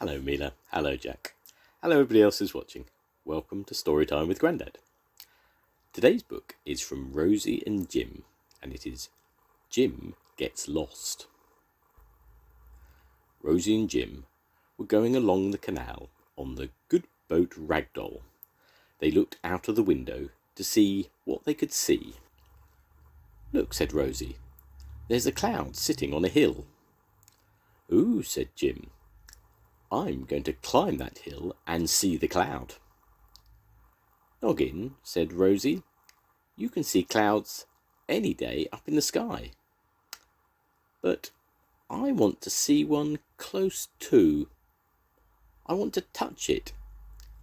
Hello Mila, hello Jack, hello everybody else who's watching. Welcome to Storytime with Grandad. Today's book is from Rosie and Jim, and it is Jim Gets Lost. Rosie and Jim were going along the canal on the good boat Ragdoll. They looked out of the window to see what they could see. "Look," said Rosie, "there's a cloud sitting on a hill." "Ooh," said Jim, "I'm going to climb that hill and see the cloud." "Noggin," said Rosie, "you can see clouds any day up in the sky. But I want to see one close to. I want to touch it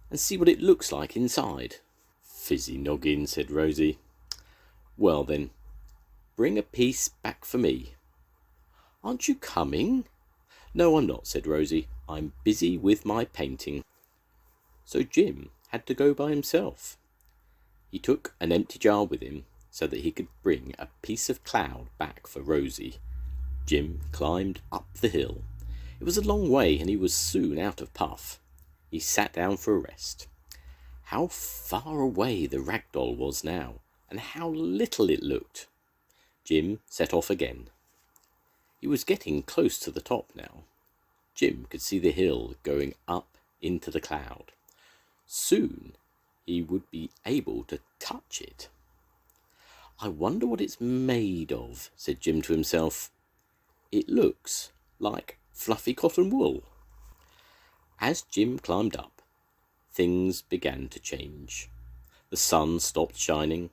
and see what it looks like inside." "Fizzy Noggin," said Rosie. "Well then, bring a piece back for me." "Aren't you coming?" "No, I'm not," said Rosie. "I'm busy with my painting." So Jim had to go by himself. He took an empty jar with him so that he could bring a piece of cloud back for Rosie. Jim climbed up the hill. It was a long way and he was soon out of puff. He sat down for a rest. How far away the ragdoll was now, and how little it looked. Jim set off again. He was getting close to the top now. Jim could see the hill going up into the cloud. Soon he would be able to touch it. "I wonder what it's made of," said Jim to himself. "It looks like fluffy cotton wool." As Jim climbed up, things began to change. The sun stopped shining.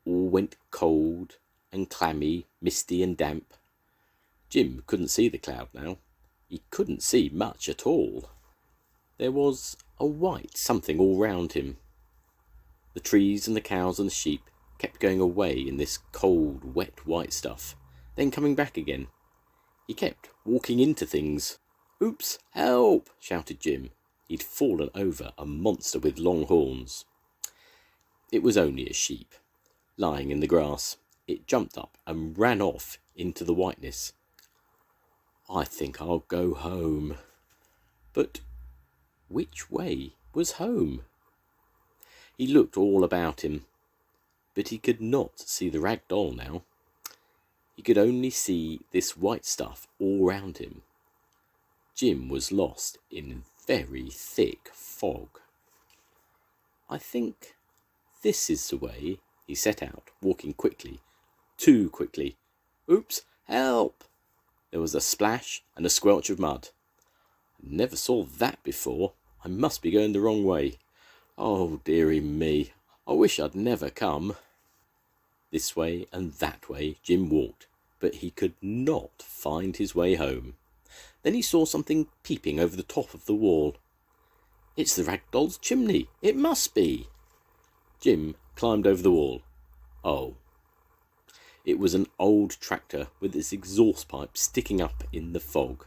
All went cold and clammy, misty and damp. Jim couldn't see the cloud now. He couldn't see much at all. There was a white something all round him. The trees and the cows and the sheep kept going away in this cold, wet, white stuff, then coming back again. He kept walking into things. "Oops, help!" shouted Jim. He'd fallen over a monster with long horns. It was only a sheep, lying in the grass. It jumped up and ran off into the whiteness. "I think I'll go home." But which way was home? He looked all about him, but he could not see the rag doll now. He could only see this white stuff all round him. Jim was lost in very thick fog. "I think this is the way," he set out, walking quickly, too quickly. "Oops, help!" There was a splash and a squelch of mud. "Never saw that before. I must be going the wrong way. Oh, dearie me, I wish I'd never come." This way and that way Jim walked, but he could not find his way home. Then he saw something peeping over the top of the wall. "It's the ragdoll's chimney. It must be." Jim climbed over the wall. Oh. It was an old tractor with its exhaust pipe sticking up in the fog,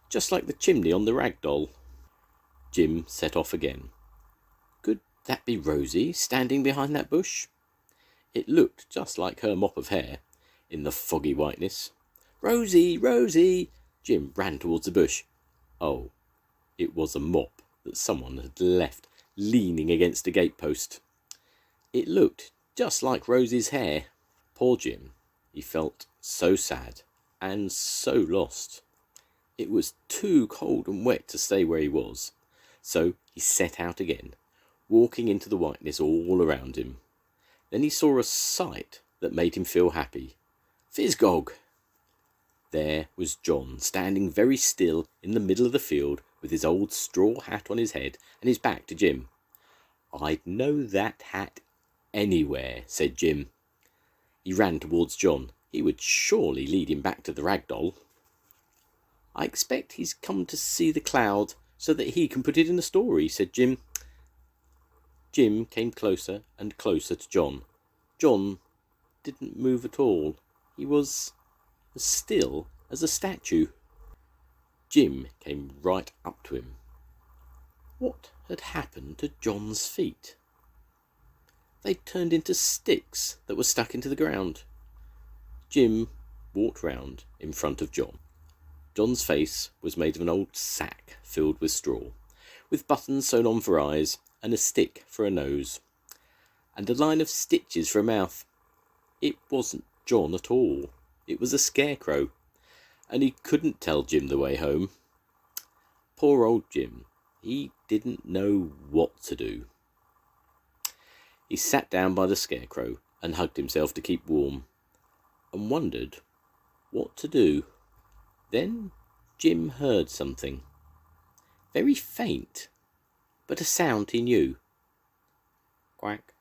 just like the chimney on the ragdoll. Jim set off again. Could that be Rosie standing behind that bush? It looked just like her mop of hair in the foggy whiteness. "Rosie, Rosie!" Jim ran towards the bush. Oh, it was a mop that someone had left leaning against a gatepost. It looked just like Rosie's hair. Poor Jim. He felt so sad and so lost. It was too cold and wet to stay where he was, so he set out again, walking into the whiteness all around him. Then he saw a sight that made him feel happy. Fizgog! There was John, standing very still in the middle of the field with his old straw hat on his head and his back to Jim. "I'd know that hat anywhere," said Jim. He ran towards John. He would surely lead him back to the ragdoll. "I expect he's come to see the cloud so that he can put it in the story," said Jim. Jim came closer and closer to John. John didn't move at all. He was as still as a statue. Jim came right up to him. What had happened to John's feet? They'd turned into sticks that were stuck into the ground. Jim walked round in front of John. John's face was made of an old sack filled with straw, with buttons sewn on for eyes and a stick for a nose, and a line of stitches for a mouth. It wasn't John at all. It was a scarecrow, and he couldn't tell Jim the way home. Poor old Jim. He didn't know what to do. He sat down by the scarecrow and hugged himself to keep warm, and wondered what to do. Then Jim heard something. Very faint, but a sound he knew. Quack.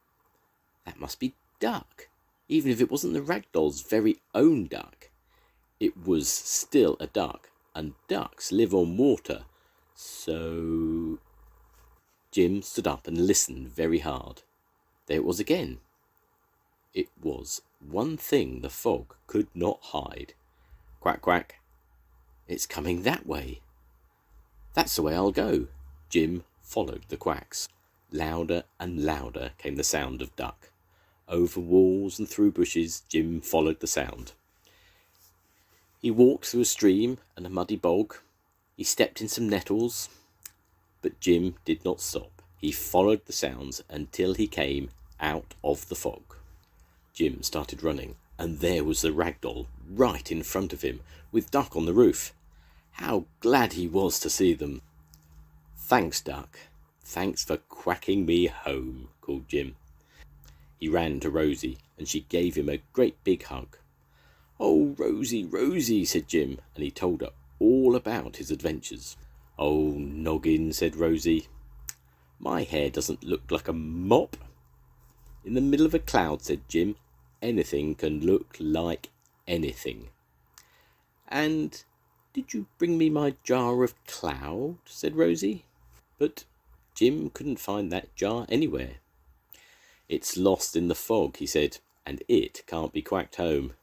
That must be Duck, even if it wasn't the ragdoll's very own duck. It was still a duck, and ducks live on water, so... Jim stood up and listened very hard. There it was again. It was one thing the fog could not hide. Quack, quack. It's coming that way. That's the way I'll go. Jim followed the quacks. Louder and louder came the sound of Duck. Over walls and through bushes, Jim followed the sound. He walked through a stream and a muddy bog. He stepped in some nettles. But Jim did not stop. He followed the sounds until he came out of the fog. Jim started running, and there was the ragdoll right in front of him, with Duck on the roof. How glad he was to see them. Thanks, Duck. Thanks for quacking me home, called Jim. He ran to Rosie, and she gave him a great big hug. Oh, Rosie, Rosie, said Jim, and he told her all about his adventures. Oh, Noggin, said Rosie. My hair doesn't look like a mop. In the middle of a cloud, said Jim. Anything can look like anything. And did you bring me my jar of cloud? Said Rosie. But Jim couldn't find that jar anywhere. It's lost in the fog, he said, and it can't be quacked home.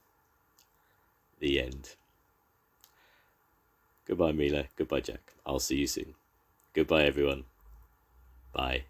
The end. Goodbye, Mila. Goodbye, Jack. I'll see you soon. Goodbye, everyone. Bye.